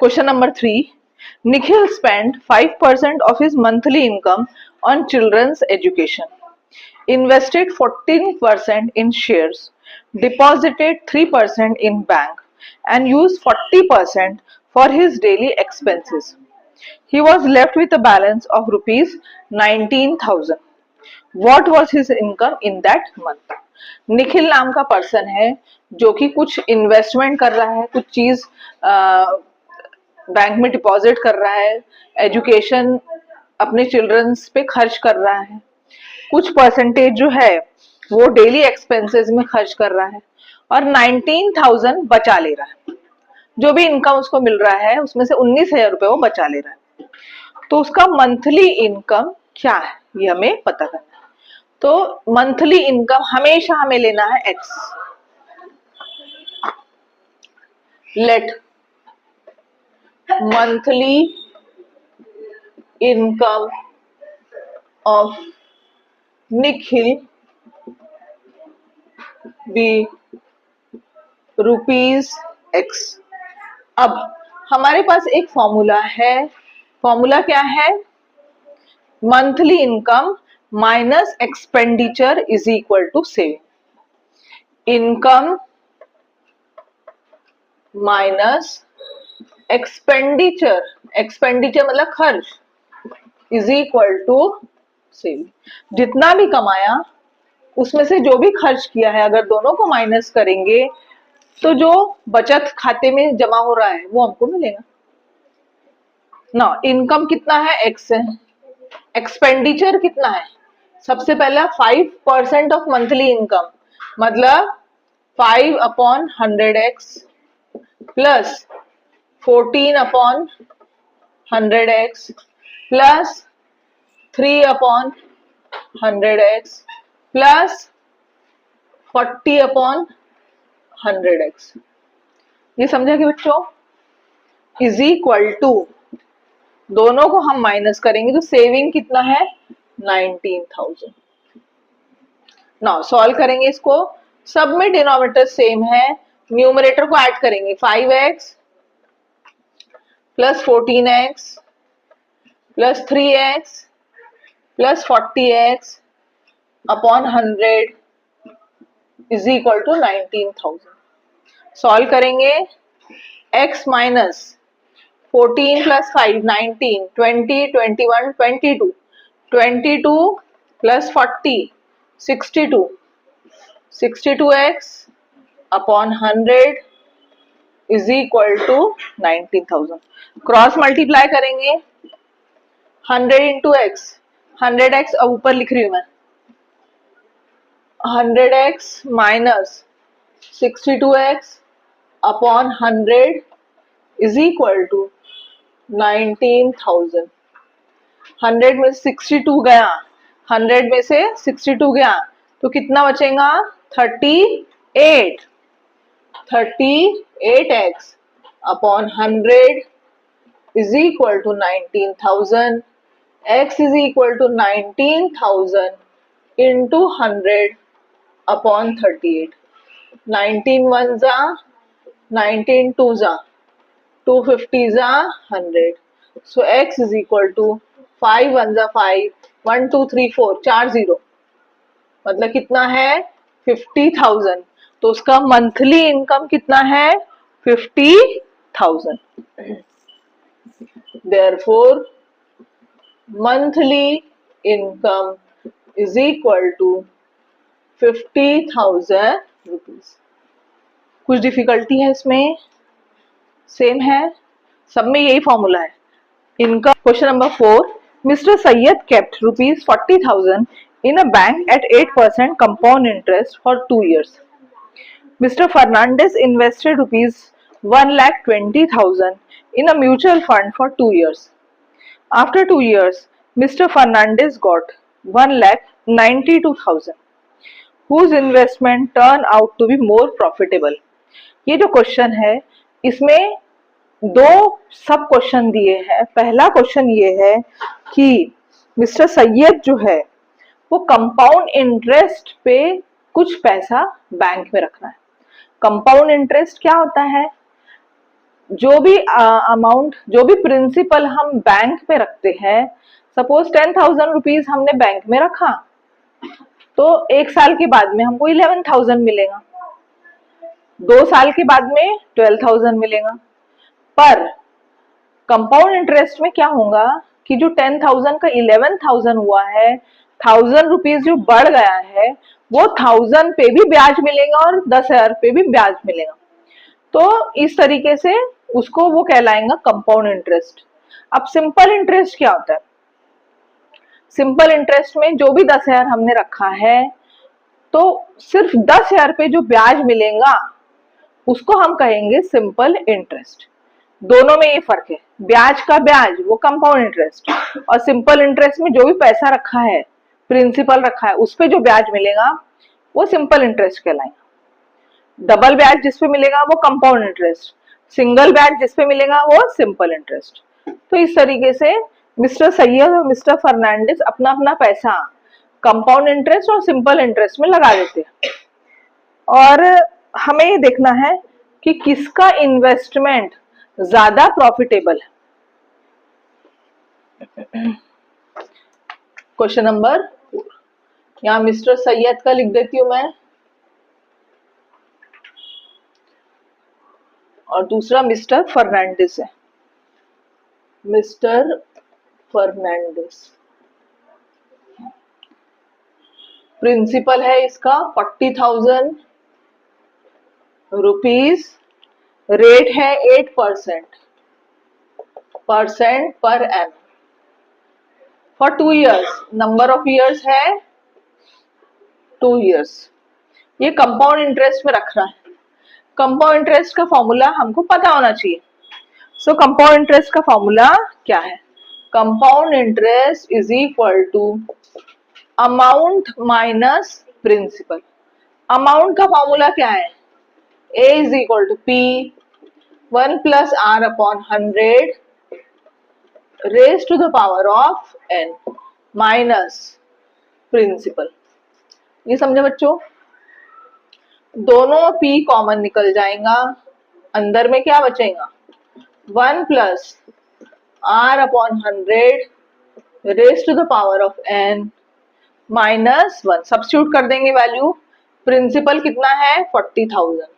Question number 3. Nikhil spent 5% of his monthly income on children's education, invested 14% in shares, deposited 3% in bank, and used 40% for his daily expenses. He was left with a balance of rupees 19,000. What was his income in that month? Nikhil नाम का person है जो कि कुछ investment कर रहा है, कुछ चीज बैंक में डिपॉजिट कर रहा है, एजुकेशन अपने चिल्ड्रंस पे खर्च कर रहा है, कुछ परसेंटेज जो है वो डेली एक्सपेंसेस में खर्च कर रहा है और 19,000 बचा ले रहा है। जो भी इनकम उसको मिल रहा है उसमें से 19,000 रुपए वो बचा ले रहा है। तो उसका मंथली इनकम क्या है ये हमें पता करना है। तो मंथली इनकम हमेशा हमें लेना है x. Let monthly income of Nikhil be rupees x। अब हमारे पास एक फॉर्मूला है। फॉर्मूला क्या है? Monthly income minus expenditure is equal to saving. Income minus expenditure, expenditure मतलब खर्च, इज इक्वल टू सेविंग। जितना भी कमाया उसमें से जो भी खर्च किया है अगर दोनों को माइनस करेंगे तो जो बचत खाते में जमा हो रहा है वो हमको मिलेगा ना। इनकम कितना है? एक्स है। एक्सपेंडिचर कितना है? सबसे पहला 5% ऑफ मंथली इनकम मतलब 5/100x plus 14/100x plus 3/100x plus 40/100x। ये समझा कि बच्चों? इज इक्वल टू दोनों को हम माइनस करेंगे तो सेविंग कितना है? 19,000। नाउ सॉल्व करेंगे इसको। सब में डिनोमिनेटर सेम है, न्यूमरेटर को ऐड करेंगे। 5x plus 14x plus 3x plus 40x upon 100 is equal to 19,000। Solve करेंगे। x minus 14 plus 5 19, 20, 21, 22, 22 plus 40 62, 62x upon 100 is equal to 19,000। Cross multiply करेंगे। 100 इंटू एक्स, 100x अब ऊपर लिख रही हूं मैं। 100x minus 62x upon 100 is equal to 19,000। 100 में 62 गया, 100 में से 62 गया तो कितना बचेगा? 38। 38x upon 100 is equal to 19,000. X is equal to 19,000 into 100 upon 38. 19 1 जा, 19 2 जा, 250 जा 100. So X is equal to 5 1 जा 5, 1 2 3 4 4 0 मतलब कितना है? 50,000। तो उसका मंथली इनकम कितना है? 50,000। Therefore, monthly income is equal to 50,000 rupees. कुछ डिफिकल्टी है इसमें? सेम है, सब में यही फॉर्मूला है। Income. Question number 4. Mr. Sayyed kept rupees 40,000 in a bank at 8% compound interest for 2 years. Mr. Fernandez invested rupees 1,20,000 in a mutual fund for 2 years. After 2 years, Mr. Fernandez got 1,92,000. Whose investment turned out to be more profitable? ये जो question है इसमें दो सब question दिए हैं। पहला question ये है कि मिस्टर सैयद जो है वो कंपाउंड इंटरेस्ट पे कुछ पैसा बैंक में रखना है। कंपाउंड इंटरेस्ट क्या होता है? जो भी अमाउंट, जो भी प्रिंसिपल हम बैंक में रखते हैं, सपोज 10,000 रुपीज हमने बैंक में रखा, तो 1 साल के बाद में हमको 11,000 मिलेगा, 2 साल के बाद में 12,000 मिलेगा। पर कंपाउंड इंटरेस्ट में क्या होगा कि जो 10,000 का 11,000 हुआ है, 1,000 रुपीज जो बढ़ गया है, वो 1,000 पे भी ब्याज मिलेगा और 10,000 पे भी ब्याज मिलेगा। तो इस तरीके से उसको वो कहलाएगा कंपाउंड इंटरेस्ट। अब सिंपल इंटरेस्ट क्या होता है? सिंपल इंटरेस्ट में जो भी 10,000 हमने रखा है, तो सिर्फ 10,000 पे जो ब्याज मिलेगा उसको हम कहेंगे सिंपल इंटरेस्ट। दोनों में ये फर्क है, ब्याज का ब्याज वो कंपाउंड इंटरेस्ट, और सिंपल इंटरेस्ट में जो भी पैसा रखा है, प्रिंसिपल रखा है, उस पे जो ब्याज मिलेगा वो सिंपल इंटरेस्ट कहलाएगा। डबल ब्याज जिस पे मिलेगा वो कंपाउंड इंटरेस्ट, सिंगल ब्याज जिस पे मिलेगा वो सिंपल इंटरेस्ट। तो इस तरीके से मिस्टर सैयद और मिस्टर फर्नांडिस अपना अपना पैसा कंपाउंड इंटरेस्ट और सिंपल इंटरेस्ट में लगा देते हैं, और हमें ये देखना है कि किसका इन्वेस्टमेंट ज्यादा प्रॉफिटेबल है। क्वेश्चन नंबर 4, यहां मिस्टर सैयद का लिख देती हूं मैं, और दूसरा मिस्टर फर्नांडिस है, मिस्टर फर्नांडिस। प्रिंसिपल है इसका 40,000 रुपीज, रेट है 8% पर M for 2 years, number of years है 2 years। ये कंपाउंड इंटरेस्ट में रख रहा है। कंपाउंड इंटरेस्ट का फॉर्मूला हमको पता होना चाहिए। सो कंपाउंड इंटरेस्ट का फॉर्मूला क्या है? Compound interest is equal to amount minus principal. Amount का फॉर्मूला क्या है? A is equal to P 1 plus R upon 100 raise to the power of n minus principal. ये समझे बच्चों? दोनों P कॉमन निकल जाएगा, अंदर में क्या बचेगा? 1 plus R upon 100 raise to the power of n minus 1। Substitute कर देंगे वैल्यू। प्रिंसिपल कितना है? 40,000।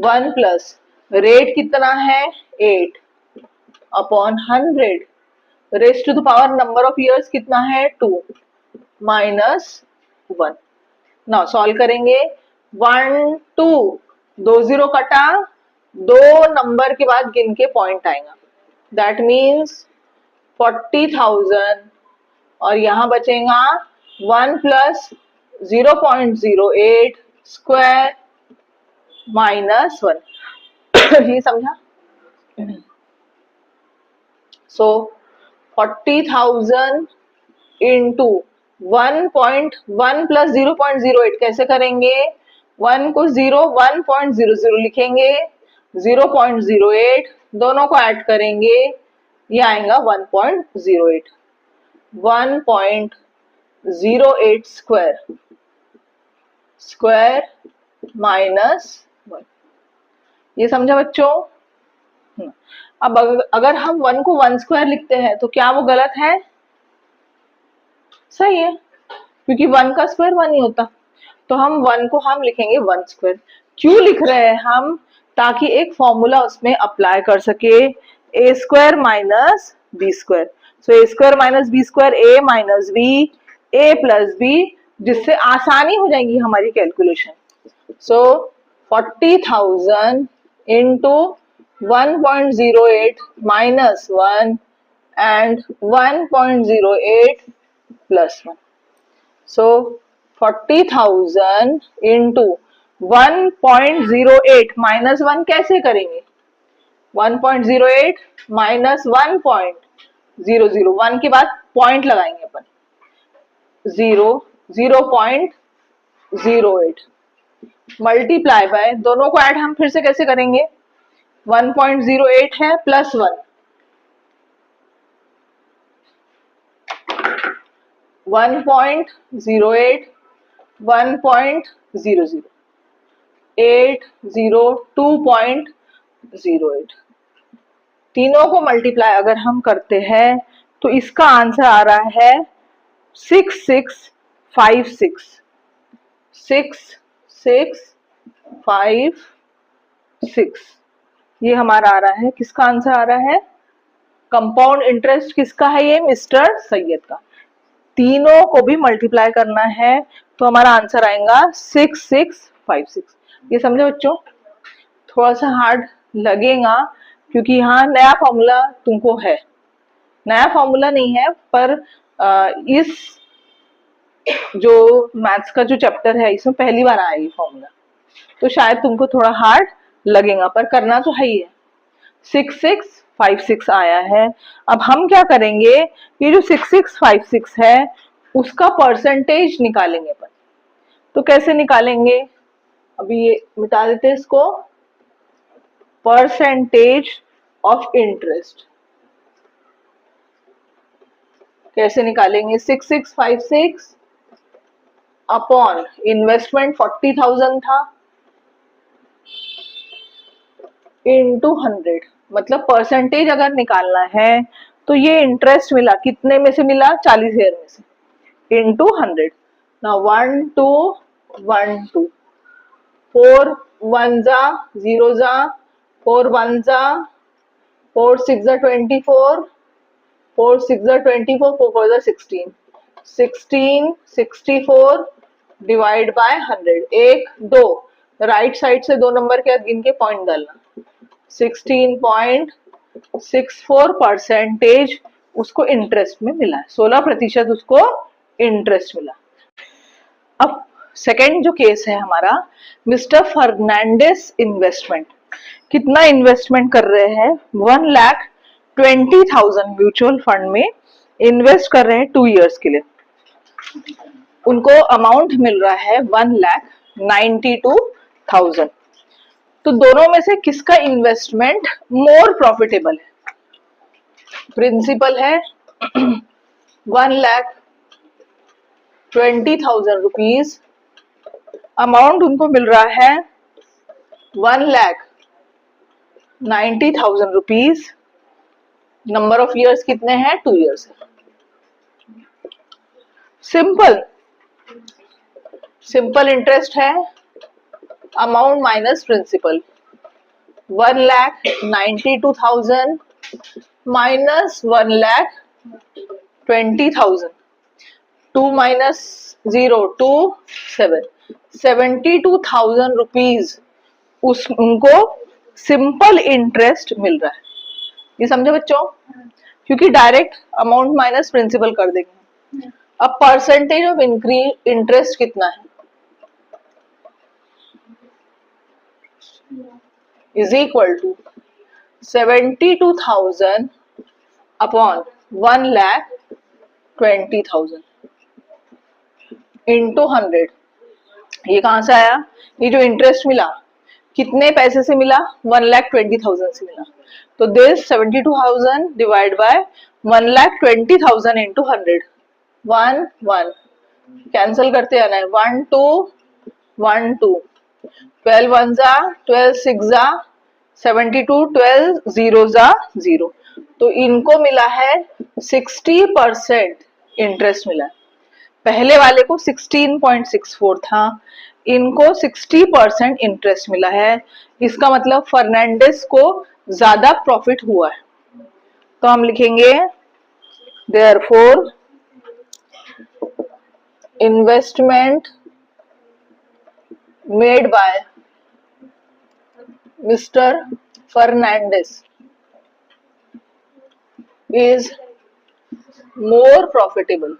1 प्लस रेट कितना है? 8 upon 100 raise to the power number of years कितना है? 2 माइनस 1। नाउ सॉल्व करेंगे। 1 2 2 0 कटा, 2 नंबर के बाद गिन के पॉइंट आएगा, दैट मीन्स 40,000, और यहां बचेगा 1 प्लस 0.08 स्क्वायर माइनस 1। ये समझा? सो 40,000 इंटू 1.1 प्लस 0.08 कैसे करेंगे? 1 को 1.00 लिखेंगे, 0.08 दोनों को ऐड करेंगे, ये आएगा 1.08। 1.08 स्क्वायर माइनस 1। ये समझा बच्चों? अब अगर हम 1 को 1 स्क्वायर लिखते हैं तो क्या वो गलत है? सही है, क्योंकि 1 का स्क्वायर 1 ही होता। तो हम 1 को हम लिखेंगे 1 स्क्वायर। क्यों लिख रहे हैं हम? ताकि एक फॉर्मूला उसमें अप्लाई कर सके, ए स्क्वायर माइनस बी स्क्वायर। सो ए स्क्वायर माइनस बी स्क्वायर, ए माइनस बी, ए प्लस बी, जिससे आसानी हो जाएगी हमारी calculation. So 40,000 into 1.08 minus 1 and 1.08 plus 1. So 40,000 into 1.08 minus 1 कैसे करेंगे? 1.08 माइनस 1.00, 1 के बाद पॉइंट लगाएंगे अपन, 0.08 मल्टीप्लाई बाय, दोनों को ऐड हम फिर से कैसे करेंगे? 1.08 है प्लस 1, 1.08 1.00, 802.08। तीनों को मल्टीप्लाई अगर हम करते हैं तो इसका आंसर आ रहा है 6656। 6656 ये हमारा आ रहा है। किसका आंसर आ रहा है? कंपाउंड इंटरेस्ट किसका है? ये मिस्टर सैयद का। तीनों को भी मल्टीप्लाई करना है तो हमारा आंसर आएगा 6656। ये समझे बच्चों? थोड़ा सा हार्ड लगेगा क्योंकि यहाँ नया फॉर्मूला तुमको है। नया फॉर्मूला नहीं है पर इस जो मैथ्स का जो चैप्टर है इसमें पहली बार आया ये फॉर्मूला, तो शायद तुमको थोड़ा हार्ड लगेगा पर करना तो है ही है। 6656 आया है। अब हम क्या करेंगे, ये जो 6656 है उसका परसेंटेज निकालेंगे अपन। तो कैसे निकालेंगे? अभी ये मिटा देते हैं इसको। परसेंटेज ऑफ इंटरेस्ट कैसे निकालेंगे? 6656 अपॉन इन्वेस्टमेंट 40,000 था इनटू 100। मतलब परसेंटेज अगर निकालना है तो ये इंटरेस्ट मिला कितने में से मिला? 40,000 में से, इनटू 100। ना 1 2 1 2 4 1 जा 0 जा 4 1 जा 4 6 जा 24 4 6 जा 24 4 4 जा 16 16 64 डिवाइड बाय 100। 1 2 राइट साइड से दो नंबर के गिन के पॉइंट डालना। 16.64 परसेंटेज उसको इंटरेस्ट में मिला है। 16% उसको इंटरेस्ट मिला। अब सेकेंड जो केस है हमारा, मिस्टर फर्नांडिस इन्वेस्टमेंट। कितना इन्वेस्टमेंट कर रहे हैं? 1,20,000 म्यूचुअल फंड में इन्वेस्ट कर रहे हैं 2 इयर्स के लिए। उनको अमाउंट मिल रहा है 1,92,000। तो दोनों में से किसका इन्वेस्टमेंट मोर प्रॉफिटेबल है? प्रिंसिपल है 1,20,000 रुपीज, अमाउंट उनको मिल रहा है 1,90,000 रुपीज। नंबर ऑफ इयर्स कितने हैं? 2 इयर्स है। सिंपल इंटरेस्ट है, amount minus principal. 1,92,000 minus 1,20,000। 2 minus 0 2 7 72,000 rupees उनको सिंपल इंटरेस्ट मिल रहा है। ये समझे बच्चों? क्योंकि डायरेक्ट अमाउंट माइनस प्रिंसिपल कर देंगे। अब परसेंटेज ऑफ इंटरेस्ट कितना है? Is equal to 72,000 upon 1,20,000 into 100। ये कहां से आया? ये जो इंटरेस्ट मिला कितने पैसे से मिला? 1,20,000 से मिला। तो this 72,000 divide by 1,20,000 into 100। 1 1 cancel करते आना है। 1 2 1 2 12 1 जा 12 6 जा 72 12 0 जा 0। तो इनको मिला है 60% इंटरेस्ट मिला। पहले वाले को 16.64 था, इनको 60% इंटरेस्ट मिला है। इसका मतलब फर्नांडिस को ज्यादा प्रॉफिट हुआ है। तो हम लिखेंगे therefore investment made by mister Fernandes is more profitable.